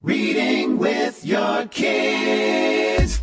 Reading with your kids.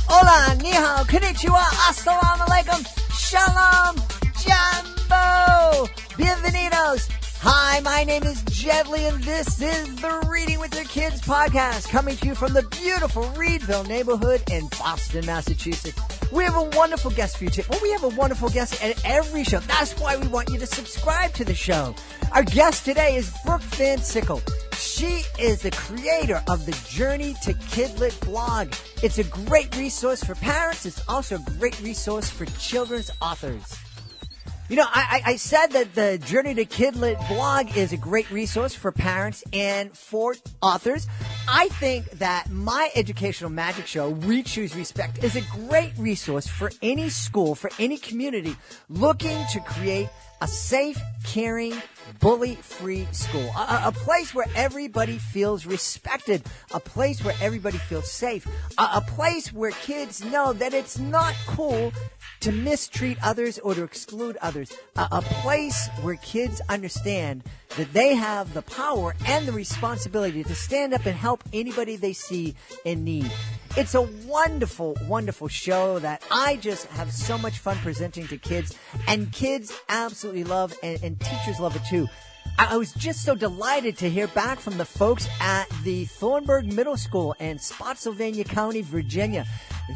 Hola, ni hao, konnichiwa, assalamu alaikum, shalom, jumbo, bienvenidos. Hi, my name is Jedley, and this is the Reading with Your Kids podcast, coming to you from the beautiful Reedville neighborhood in Boston, Massachusetts. We have a wonderful guest for you today. Well, we have a wonderful guest at every show. That's why we want you to subscribe to the show. Our guest today is Brooke Van Sickle. She is the creator of the Journey to Kidlit blog. It's a great resource for parents. It's also a great resource for children's authors. You know, I said that the Journey to Kidlit blog is a great resource for parents and for authors. I think that My Educational Magic Show, We Choose Respect, is a great resource for any school, for any community looking to create a safe, caring, bully-free school. A place where everybody feels respected. A place where everybody feels safe. A place where kids know that it's not cool to mistreat others or to exclude others. A place where kids understand that they have the power and the responsibility to stand up and help anybody they see in need. It's a wonderful, wonderful show that I just have so much fun presenting to kids, and kids absolutely love, and teachers love it too. I was just so delighted to hear back from the folks at the Thornburg Middle School in Spotsylvania County, Virginia.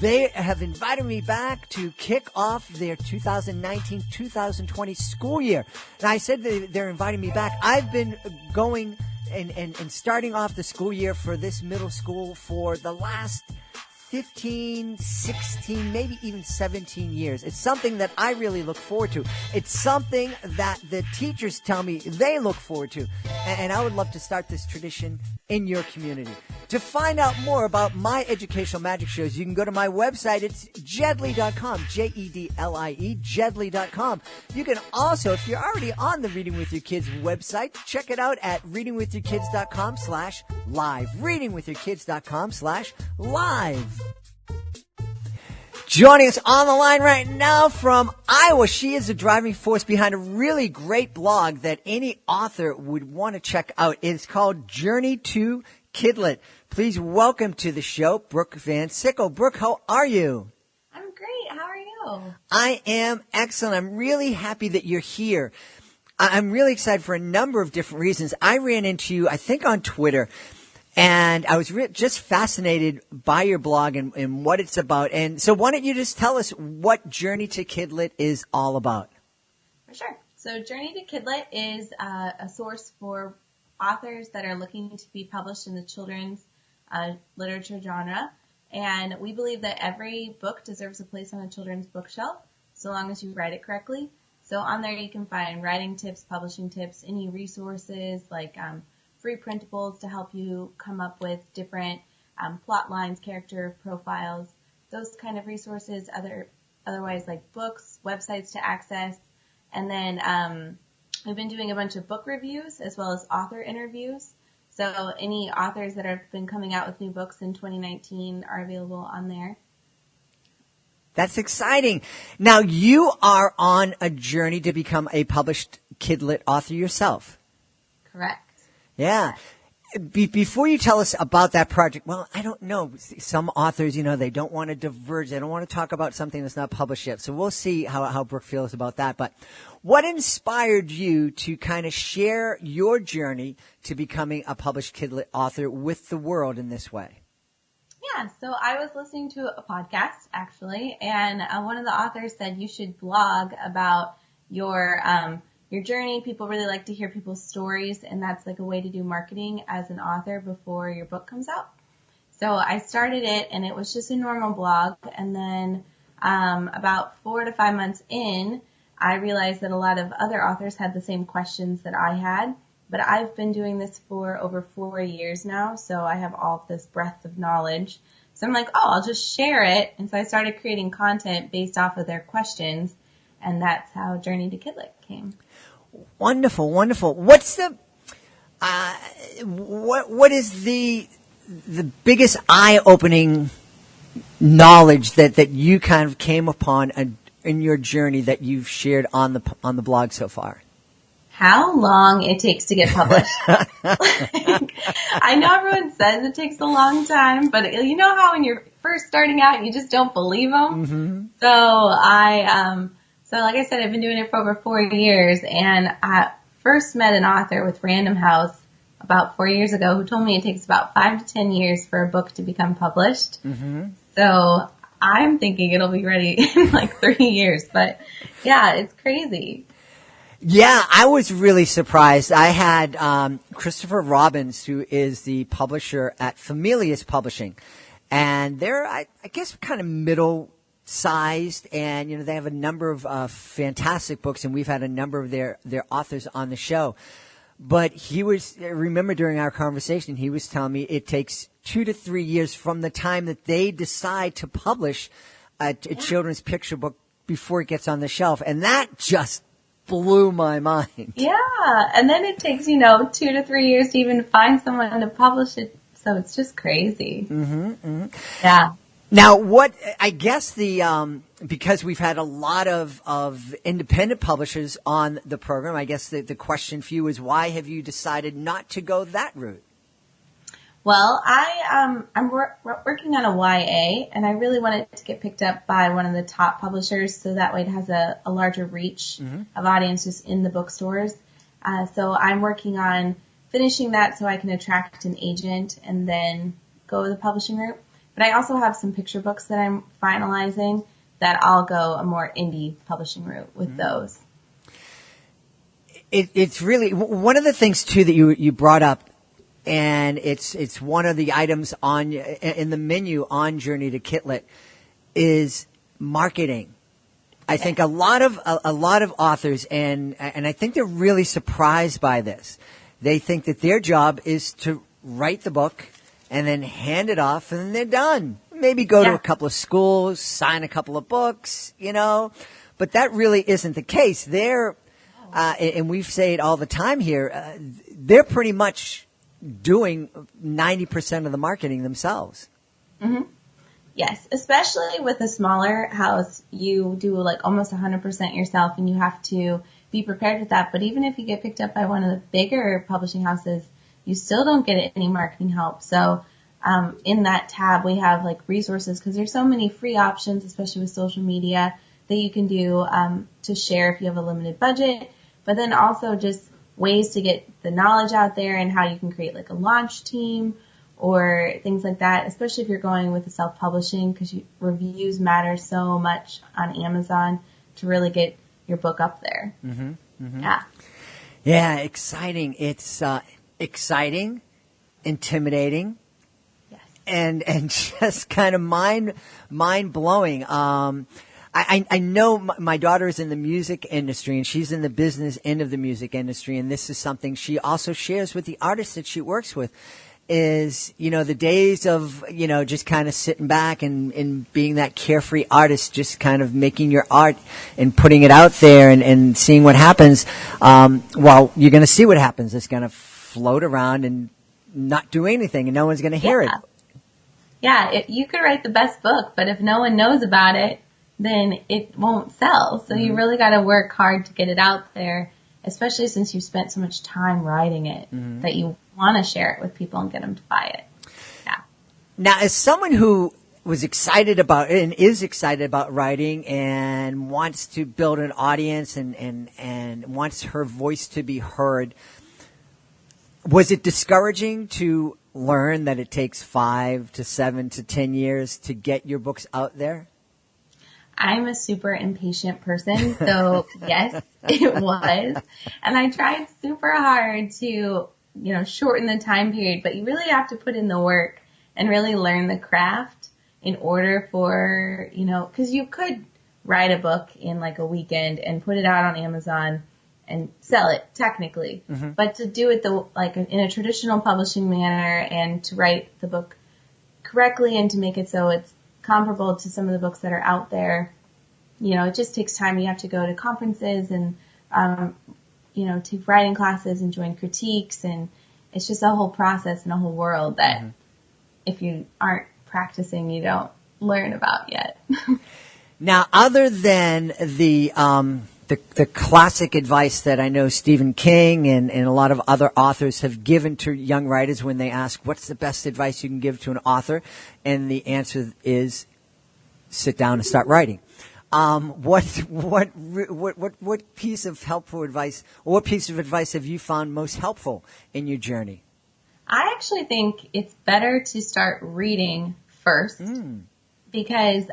They have invited me back to kick off their 2019-2020 school year. And I said they're inviting me back. I've been going and starting off the school year for this middle school for the last 15, 16, maybe even 17 years. It's something that I really look forward to. It's something that the teachers tell me they look forward to. And I would love to start this tradition in your community. To find out more about My Educational Magic Shows, you can go to my website. It's jedlie.com, Jedlie, jedlie.com. You can also, if you're already on the Reading with Your Kids website, check it out at readingwithyourkids.com/live. readingwithyourkids.com/live. Joining us on the line right now from Iowa, she is the driving force behind a really great blog that any author would want to check out. It's called Journey to Kidlit. Please welcome to the show, Brooke Van Sickle. Brooke, how are you? I'm great. How are you? I am excellent. I'm really happy that you're here. I'm really excited for a number of different reasons. I ran into you, I think, on Twitter. And I was just fascinated by your blog and what it's about. And so why don't you just tell us what Journey to Kidlit is all about? For sure. So Journey to Kidlit is a source for authors that are looking to be published in the children's literature genre. And we believe that every book deserves a place on a children's bookshelf, so long as you write it correctly. So on there you can find writing tips, publishing tips, any resources like free printables to help you come up with different plot lines, character profiles, those kind of resources, otherwise like books, websites to access. And then we've been doing a bunch of book reviews as well as author interviews. So any authors that have been coming out with new books in 2019 are available on there. That's exciting. Now, you are on a journey to become a published Kidlit author yourself. Correct. Yeah. Before you tell us about that project, well, I don't know. Some authors, they don't want to diverge. They don't want to talk about something that's not published yet. So we'll see how Brooke feels about that. But what inspired you to kind of share your journey to becoming a published Kidlit author with the world in this way? Yeah, so I was listening to a podcast, actually, and one of the authors said you should blog about your journey. People really like to hear people's stories, and that's like a way to do marketing as an author before your book comes out. So I started it, and it was just a normal blog, and then about 4 to 5 months in, I realized that a lot of other authors had the same questions that I had, but I've been doing this for over 4 years now, so I have all of this breadth of knowledge. So I'm like, I'll just share it, and so I started creating content based off of their questions, and that's how Journey to Kidlit came. Wonderful, wonderful. What's the what is the biggest eye-opening knowledge that you kind of came upon in your journey that you've shared on the blog so far? how long it takes to get published. Like, I know everyone says it takes a long time, but you know how when you're first starting out, you just don't believe them. Mm-hmm. So like I said, I've been doing it for over 4 years, and I first met an author with Random House about 4 years ago who told me it takes about 5 to 10 years for a book to become published. Mm-hmm. So I'm thinking it'll be ready in like 3 years, but yeah, it's crazy. Yeah, I was really surprised. I had Christopher Robbins, who is the publisher at Familius Publishing, and they're, I guess, kind of middle-sized, and they have a number of fantastic books, and we've had a number of their authors on the show. But I remember during our conversation, he was telling me it takes 2 to 3 years from the time that they decide to publish a children's picture book before it gets on the shelf, and that just blew my mind. Yeah, and then it takes 2 to 3 years to even find someone to publish it, so it's just crazy. Mm-hmm, mm-hmm. Yeah. Now, I guess because we've had a lot of independent publishers on the program, I guess the question for you is, why have you decided not to go that route? Well, I'm working on a YA, and I really want it to get picked up by one of the top publishers, so that way it has a larger reach of audiences in the bookstores. So I'm working on finishing that so I can attract an agent and then go the publishing route. But I also have some picture books that I'm finalizing that I'll go a more indie publishing route with those. It's really one of the things too that you brought up, and it's one of the items in the menu on Journey to Kidlit is marketing. I think a lot of authors, and I think they're really surprised by this. They think that their job is to write the book and then hand it off, and then they're done. Maybe go to a couple of schools, sign a couple of books, but that really isn't the case. And we say it all the time here, they're pretty much doing 90% of the marketing themselves. Mm-hmm. Yes, especially with a smaller house, you do like almost 100% yourself, and you have to be prepared with that. But even if you get picked up by one of the bigger publishing houses, you still don't get any marketing help. So in that tab, we have like resources, because there's so many free options, especially with social media, that you can do to share if you have a limited budget, but then also just ways to get the knowledge out there and how you can create like a launch team or things like that, especially if you're going with the self-publishing, because reviews matter so much on Amazon to really get your book up there. Mm-hmm, mm-hmm. Yeah. Yeah, exciting. It's exciting, intimidating, yes, and just kind of mind blowing. I know my daughter is in the music industry, and she's in the business end of the music industry, and this is something she also shares with the artists that she works with, is, the days of, just kind of sitting back and being that carefree artist, just kind of making your art and putting it out there and seeing what happens. Well, you're going to see what happens. It's going to float around and not do anything, and no one's going to hear it. Yeah, you could write the best book, but if no one knows about it, then it won't sell. So you really got to work hard to get it out there, especially since you spent so much time writing it, that you want to share it with people and get them to buy it. Yeah. Now, as someone who was excited about it and is excited about writing and wants to build an audience and wants her voice to be heard, was it discouraging to learn that it takes 5 to 7 to 10 years to get your books out there? I'm a super impatient person, so yes, it was. And I tried super hard to, shorten the time period, but you really have to put in the work and really learn the craft in order for, because you could write a book in like a weekend and put it out on Amazon and sell it technically. Mm-hmm. But to do it in a traditional publishing manner and to write the book correctly and to make it so it's comparable to some of the books that are out there, it just takes time. You have to go to conferences and, take writing classes and join critiques, and it's just a whole process and a whole world that if you aren't practicing, you don't learn about yet. Now, other than the the classic advice that I know Stephen King and a lot of other authors have given to young writers when they ask, what's the best advice you can give to an author? And the answer is, sit down and start writing. What piece of helpful advice, or what piece of advice have you found most helpful in your journey? I actually think it's better to start reading first because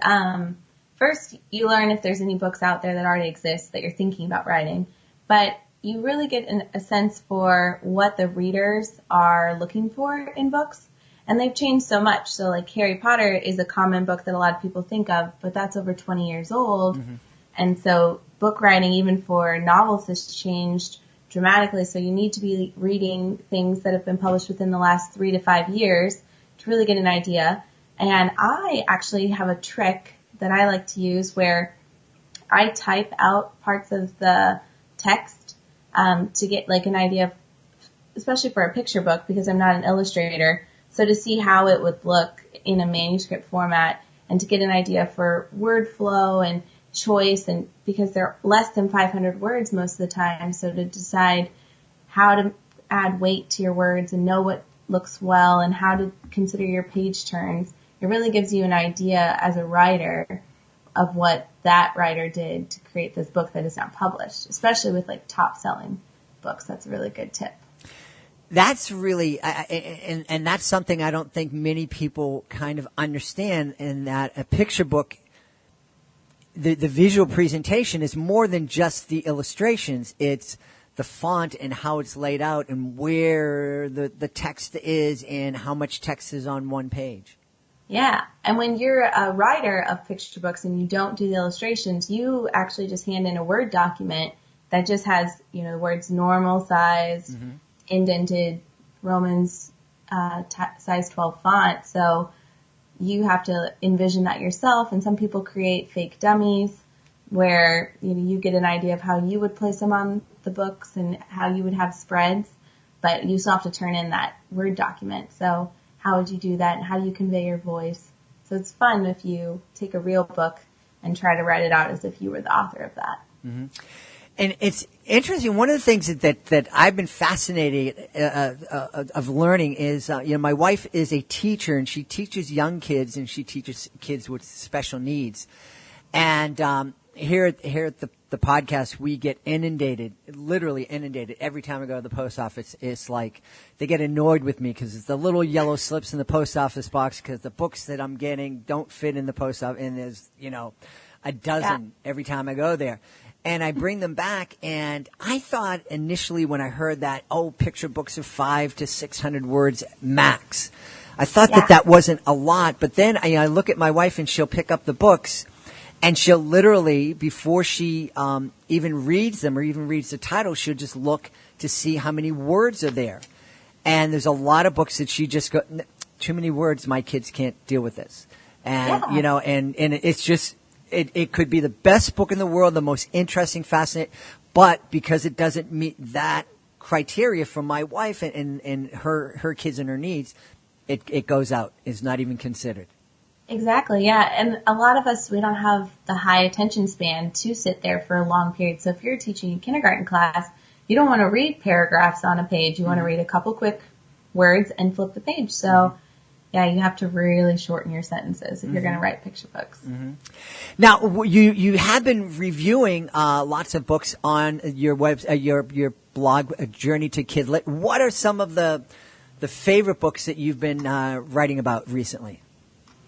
first you learn if there's any books out there that already exist that you're thinking about writing, but you really get a sense for what the readers are looking for in books. And they've changed so much. So like Harry Potter is a common book that a lot of people think of, but that's over 20 years old. Mm-hmm. And so book writing, even for novels, has changed dramatically. So you need to be reading things that have been published within the last 3 to 5 years to really get an idea. And I actually have a trick that I like to use where I type out parts of the text to get like an idea of, especially for a picture book because I'm not an illustrator. So to see how it would look in a manuscript format and to get an idea for word flow and choice, and because they're less than 500 words most of the time, so to decide how to add weight to your words and know what looks well and how to consider your page turns, it really gives you an idea as a writer of what that writer did to create this book that is now published, especially with like top selling books. That's a really good tip. That's really, and that's something I don't think many people kind of understand, in that a picture book, the visual presentation is more than just the illustrations. It's the font and how it's laid out and where the text is and how much text is on one page. Yeah, and when you're a writer of picture books and you don't do the illustrations, you actually just hand in a Word document that just has, the words normal size, mm-hmm. indented Romans size 12 font. So you have to envision that yourself, and some people create fake dummies where you get an idea of how you would place them on the books and how you would have spreads, but you still have to turn in that Word document. So how would you do that, and how do you convey your voice? So it's fun if you take a real book and try to write it out as if you were the author of that. Mm-hmm. And it's interesting. One of the things that I've been fascinated of learning is, my wife is a teacher, and she teaches young kids, and she teaches kids with special needs. And here at the podcast, we get literally inundated every time I go to the post office. It's like they get annoyed with me because it's the little yellow slips in the post office box because the books that I'm getting don't fit in the post office, and there's a dozen every time I go there. And I bring them back, and I thought initially when I heard that, picture books are 500 to 600 words max. I thought that wasn't a lot, but then I look at my wife, and she'll pick up the books, and she'll literally, before she even reads them or even reads the title, she'll just look to see how many words are there. And there's a lot of books that she just too many words, my kids can't deal with this. And, and it's just... It could be the best book in the world, the most interesting, fascinating, but because it doesn't meet that criteria for my wife and her kids and her needs, it goes out. It's not even considered. Exactly, yeah. And a lot of us, we don't have the high attention span to sit there for a long period. So if you're teaching a kindergarten class, you don't want to read paragraphs on a page. You want to read a couple quick words and flip the page. So you have to really shorten your sentences if you're going to write picture books. Mm-hmm. Now, you have been reviewing lots of books on your your blog, Journey to Kidlit. What are some of the favorite books that you've been writing about recently?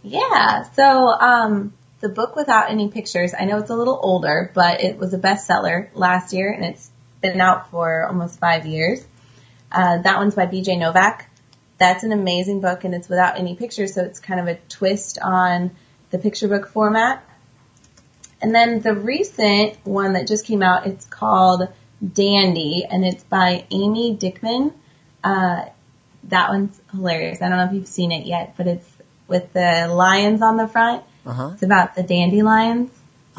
Yeah, so the book Without Any Pictures, I know it's a little older, but it was a bestseller last year, and it's been out for almost 5 years. That one's by B.J. Novak. That's an amazing book, and it's without any pictures, so it's kind of a twist on the picture book format. And then the recent one that just came out, it's called Dandy, and it's by Amy Dickman. That one's hilarious. I don't know if you've seen it yet, but it's with the lions on the front. Uh-huh. It's about the dandelions.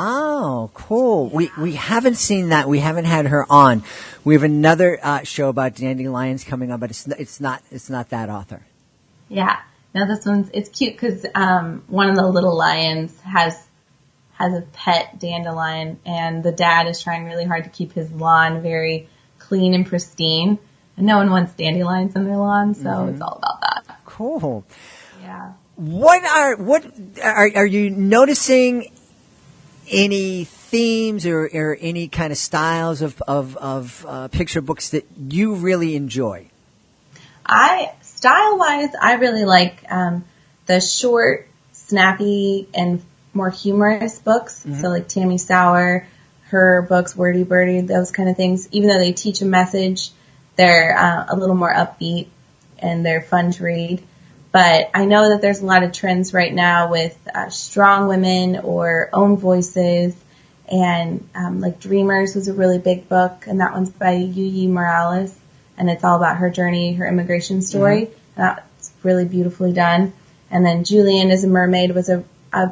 Oh, cool. We haven't seen that. We haven't had her on. We have another show about dandelions coming on, but it's not that author. Yeah. No, this one's, it's cute because one of the little lions has has a pet dandelion, and the dad is trying really hard to keep his lawn very clean and pristine. And no one wants dandelions on their lawn, so it's all about that. Cool. Yeah. What are you noticing any themes or any kind of styles of picture books that you really enjoy? Style-wise, I really like the short, snappy, and more humorous books. So like Tammy Sauer, her books, Wordy Birdie, those kind of things. Even though they teach a message, they're a little more upbeat and they're fun to read. But I know that there's a lot of trends right now with strong women or own voices. And like Dreamers was a really big book, and that one's by Yuyi Morales. And it's all about her journey, her immigration story. And that's really beautifully done. And then Julian as a Mermaid was a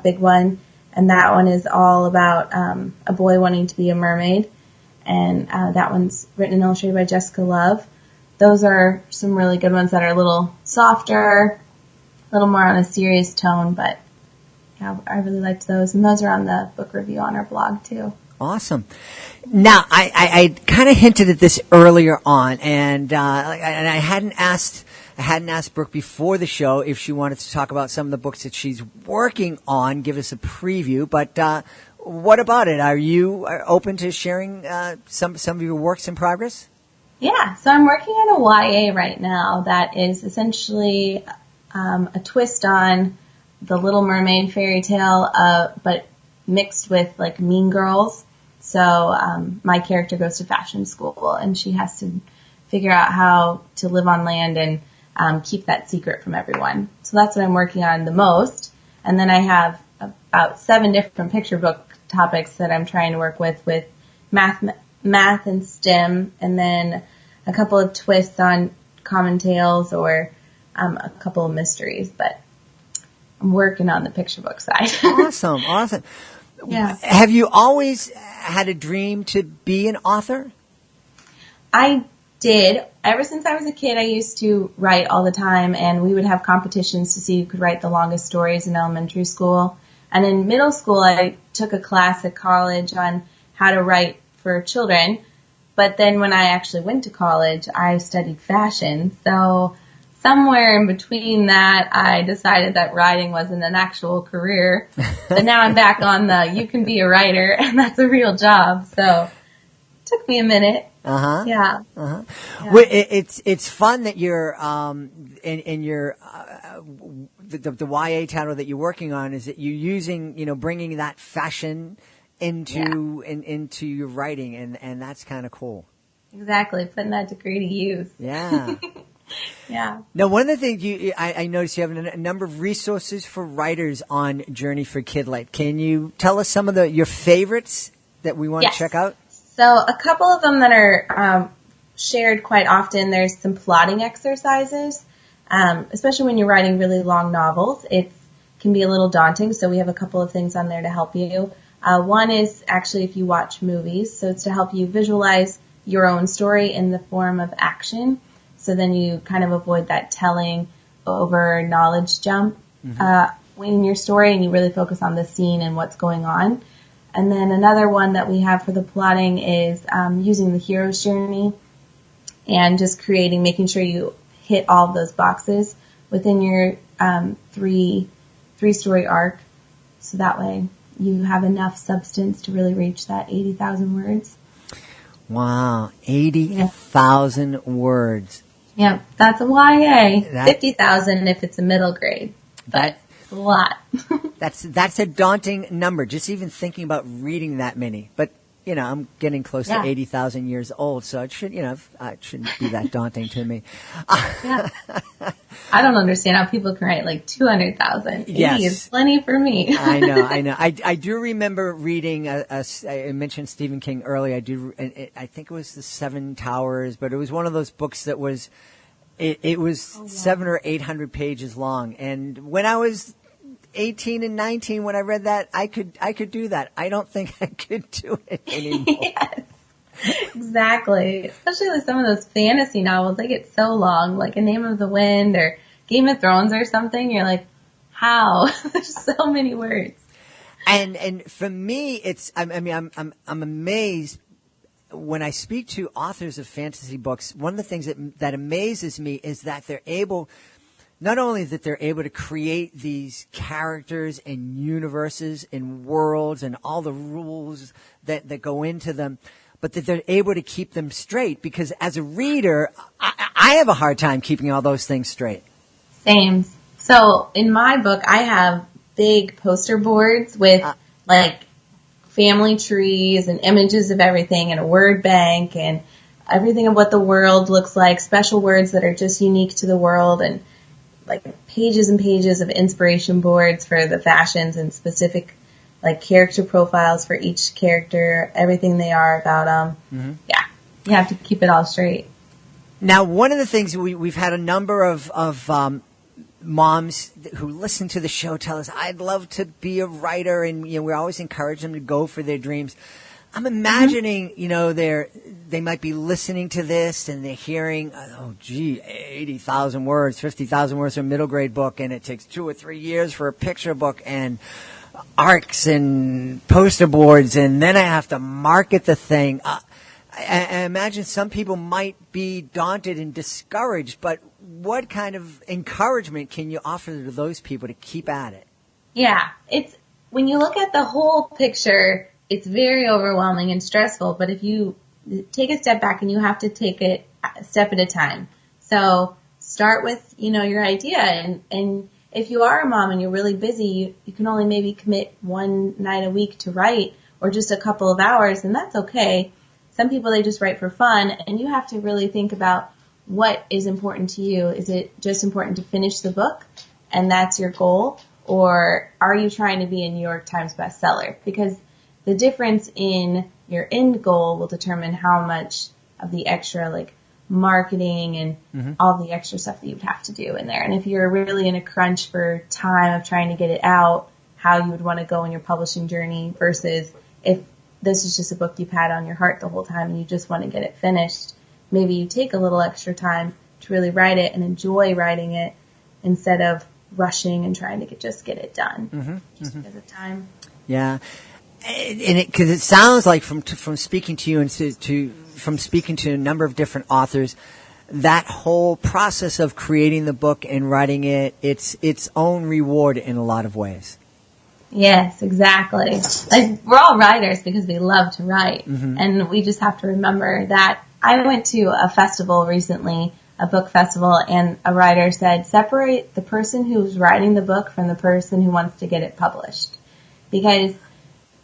big one. And that one is all about a boy wanting to be a mermaid. And that one's written and illustrated by Jessica Love. Those are some really good ones that are a little softer, a little more on a serious tone. But yeah, I really liked those. And those are on the book review on our blog, too. Awesome. Now, I kind of hinted at this earlier on, and I hadn't asked Brooke before the show if she wanted to talk about some of the books that she's working on, give us a preview. But what about it? Are you open to sharing some of your works in progress? Yeah, so I'm working on a YA right now that is essentially a twist on the Little Mermaid fairy tale, but mixed with like Mean Girls. So my character goes to fashion school, and she has to figure out how to live on land and keep that secret from everyone. So that's what I'm working on the most. And then I have about 7 different picture book topics that I'm trying to work with math and STEM, and then a couple of twists on common tales or a couple of mysteries. But I'm working on the picture book side. Awesome. Yeah. Have you always had a dream to be an author? I did. Ever since I was a kid, I used to write all the time, and we would have competitions to see who could write the longest stories in elementary school. And in middle school, I took a class at college on how to write for children. But then when I actually went to college, I studied fashion. So somewhere in between that, I decided that writing wasn't an actual career. But now I'm back on the you can be a writer, and that's a real job. So it took me a minute. Yeah. Yeah. Well, it's fun that you're in your the YA title that you're working on is that you're using bringing that fashion into your writing, and that's kind of cool. Exactly, putting that degree to use. Yeah. Yeah. Now, one of the things I noticed you have a number of resources for writers on Journey for Kidlit. Can you tell us some of your favorites that we want to check out? So a couple of them that are shared quite often, there's some plotting exercises, especially when you're writing really long novels. It can be a little daunting, so we have a couple of things on there to help you. One is actually if you watch movies, so it's to help you visualize your own story in the form of action. So then you kind of avoid that telling over knowledge jump in your story, and you really focus on the scene and what's going on. And then another one that we have for the plotting is using the hero's journey and just making sure you hit all of those boxes within your three-story arc. So that way you have enough substance to really reach that 80,000 words. Wow, 80,000 words. Yeah, that's a YA. 50,000 if it's a middle grade. That's a lot. That's a daunting number, just even thinking about reading that many. But, I'm getting close to 80,000 years old, so it shouldn't be that daunting to me. Yeah. I don't understand how people can write like 200,000. 80 is plenty for me. I know. I do remember reading, I mentioned Stephen King earlier. I think it was The Seven Towers, but it was one of those books that was, it was 700 or 800 pages long. And when I was 18 and 19, when I read that, I could do that. I don't think I could do it anymore. Yes, exactly. Especially with some of those fantasy novels, they get so long, like A Name of the Wind or Game of Thrones or something. You're like, how? There's so many words. And for me, I'm amazed when I speak to authors of fantasy books. One of the things that amazes me is that they're able, not only that they're able to create these characters and universes and worlds and all the rules that go into them, but that they're able to keep them straight. Because as a reader, I have a hard time keeping all those things straight. Same. So in my book, I have big poster boards with like family trees and images of everything and a word bank and everything of what the world looks like, special words that are just unique to the world, and like pages and pages of inspiration boards for the fashions and specific like character profiles for each character, everything they are about them. Mm-hmm. Yeah, you have to keep it all straight. Now, one of the things we've had a number of moms who listen to the show tell us, I'd love to be a writer, and we always encourage them to go for their dreams. I'm imagining, they might be listening to this and they're hearing, 80,000 words, 50,000 words for a middle grade book, and it takes 2 or 3 years for a picture book and arcs and poster boards, and then I have to market the thing. I imagine some people might be daunted and discouraged, but what kind of encouragement can you offer to those people to keep at it? Yeah, when you look at the whole picture, it's very overwhelming and stressful, but if you take a step back, and you have to take it a step at a time. So start with, your idea, and if you are a mom and you're really busy, you can only maybe commit one night a week to write, or just a couple of hours, and that's okay. Some people, they just write for fun, and you have to really think about what is important to you. Is it just important to finish the book, and that's your goal? Or are you trying to be a New York Times bestseller? Because the difference in your end goal will determine how much of the extra, like, marketing and all the extra stuff that you would have to do in there. And if you're really in a crunch for time of trying to get it out, how you would want to go in your publishing journey, versus if this is just a book you've had on your heart the whole time and you just want to get it finished, maybe you take a little extra time to really write it and enjoy writing it instead of rushing and trying to just get it done just because of time. Yeah. And because it sounds like from speaking to you and from speaking to a number of different authors, that whole process of creating the book and writing it, it's its own reward in a lot of ways. Yes, exactly. Like, we're all writers because we love to write, and we just have to remember that. I went to a festival recently, a book festival, and a writer said, separate the person who's writing the book from the person who wants to get it published. Because,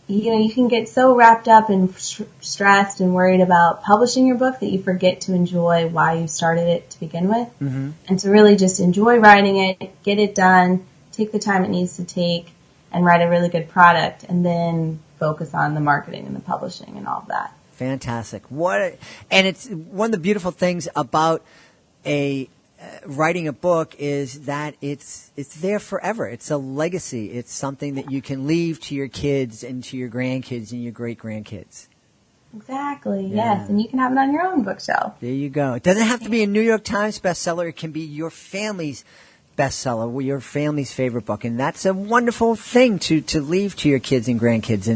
you can get so wrapped up and stressed and worried about publishing your book that you forget to enjoy why you started it to begin with. And to really just enjoy writing it, get it done, take the time it needs to take, and write a really good product, and then focus on the marketing and the publishing and all of that. Fantastic. And it's one of the beautiful things about writing a book is that it's there forever. It's a legacy. It's something that you can leave to your kids and to your grandkids and your great-grandkids. Exactly, yes. And you can have it on your own bookshelf. There you go. It doesn't have to be a New York Times bestseller. It can be your family's bestseller, your family's favorite book. And that's a wonderful thing to leave to your kids and grandkids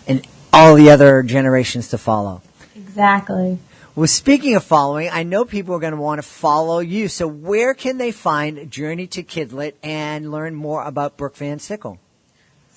and all the other generations to follow. Exactly. Well, speaking of following, I know people are going to want to follow you. So where can they find Journey to Kidlit and learn more about Brooke Van Sickle?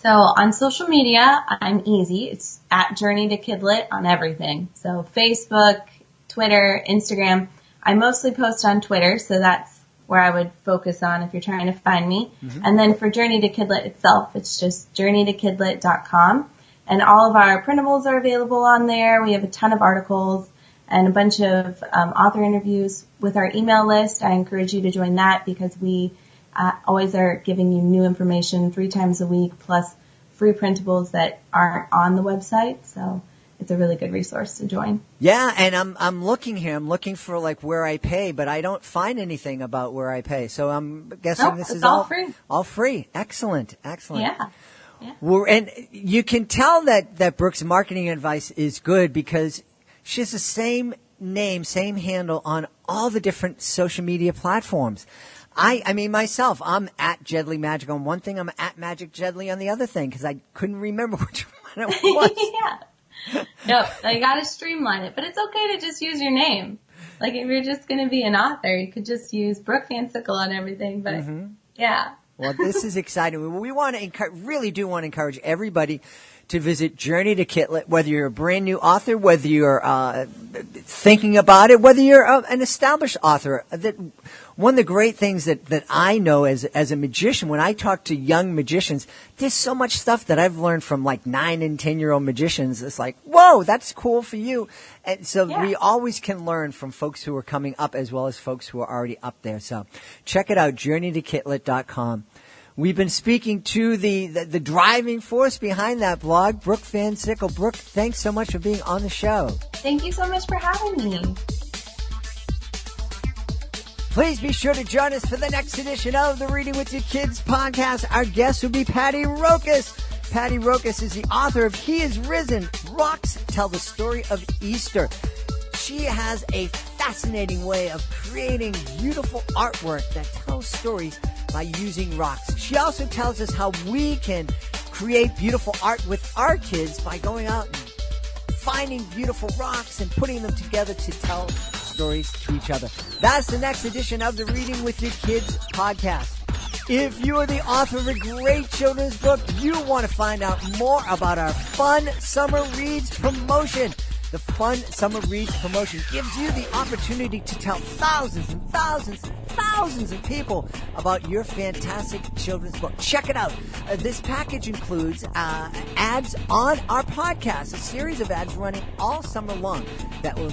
So on social media, I'm easy. It's at Journey to Kidlit on everything. So Facebook, Twitter, Instagram. I mostly post on Twitter, so that's where I would focus on if you're trying to find me. And then for Journey to Kidlit itself, it's just journeytokidlit.com. And all of our printables are available on there. We have a ton of articles and a bunch of author interviews with our email list. I encourage you to join that because we always are giving you new information 3 times a week, plus free printables that aren't on the website. So it's a really good resource to join. Yeah, and I'm looking here. I'm looking for like where I pay, but I don't find anything about where I pay. So I'm guessing this is all free. All free. Excellent. Yeah. Well, and you can tell that Brooke's marketing advice is good because she has the same name, same handle on all the different social media platforms. I mean, myself, I'm at Jedley Magic on one thing. I'm at Magic Jedley on the other thing because I couldn't remember which one it was. Yeah. No, I got to streamline it. But it's okay to just use your name. Like, if you're just going to be an author, you could just use Brooke Van Sickle on everything. But, yeah. Well, this is exciting. We want to really do want to encourage everybody to visit Journey to Kidlit, whether you're a brand new author, whether you're thinking about it, whether you're an established author. That one of the great things that I know as a magician, when I talk to young magicians, there's so much stuff that I've learned from like 9 and 10-year-old magicians. It's like, whoa, that's cool for you. And so we always can learn from folks who are coming up as well as folks who are already up there. So check it out, journeytokidlit.com. We've been speaking to the driving force behind that blog, Brooke Van Sickle. Brooke, thanks so much for being on the show. Thank you so much for having me. Please be sure to join us for the next edition of the Reading with Your Kids podcast. Our guest will be Patty Rokas. Patty Rokas is the author of He Is Risen, Rocks Tell the Story of Easter. She has a fascinating way of creating beautiful artwork that tells stories by using rocks. She also tells us how we can create beautiful art with our kids by going out and finding beautiful rocks and putting them together to tell stories to each other. That's the next edition of the Reading with Your Kids podcast. If you are the author of a great children's book, you want to find out more about our Fun Summer Reads promotion. The Fun Summer Reads promotion gives you the opportunity to tell thousands and thousands and thousands of people about your fantastic children's book. Check it out. This package includes ads on our podcast, a series of ads running all summer long that will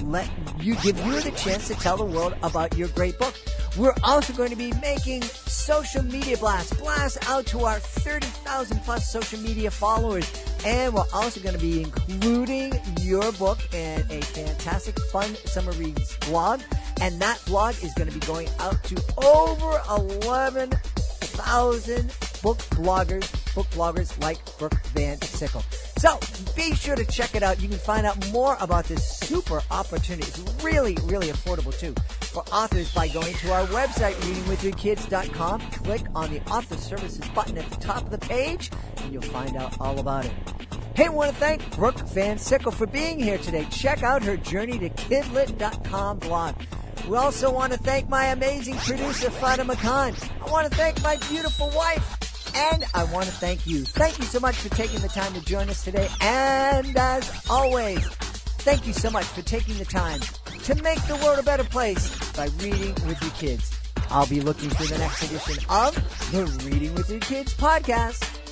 give you the chance to tell the world about your great book. We're also going to be making social media blasts out to our 30,000 plus social media followers. And we're also going to be including your book in a fantastic Fun Summer Reads blog. And that blog is going to be going out to over 11,000 book bloggers like Brooke Van Sickle. So be sure to check it out. You can find out more about this super opportunity. It's really, really affordable too for authors by going to our website, readingwithyourkids.com. Click on the Author Services button at the top of the page, and you'll find out all about it. Hey, I want to thank Brooke Van Sickle for being here today. Check out her journeytokidlit.com blog. We also want to thank my amazing producer, Fatima Khan. I want to thank my beautiful wife. And I want to thank you. Thank you so much for taking the time to join us today. And as always, thank you so much for taking the time to make the world a better place by reading with your kids. I'll be looking for the next edition of the Reading with Your Kids podcast.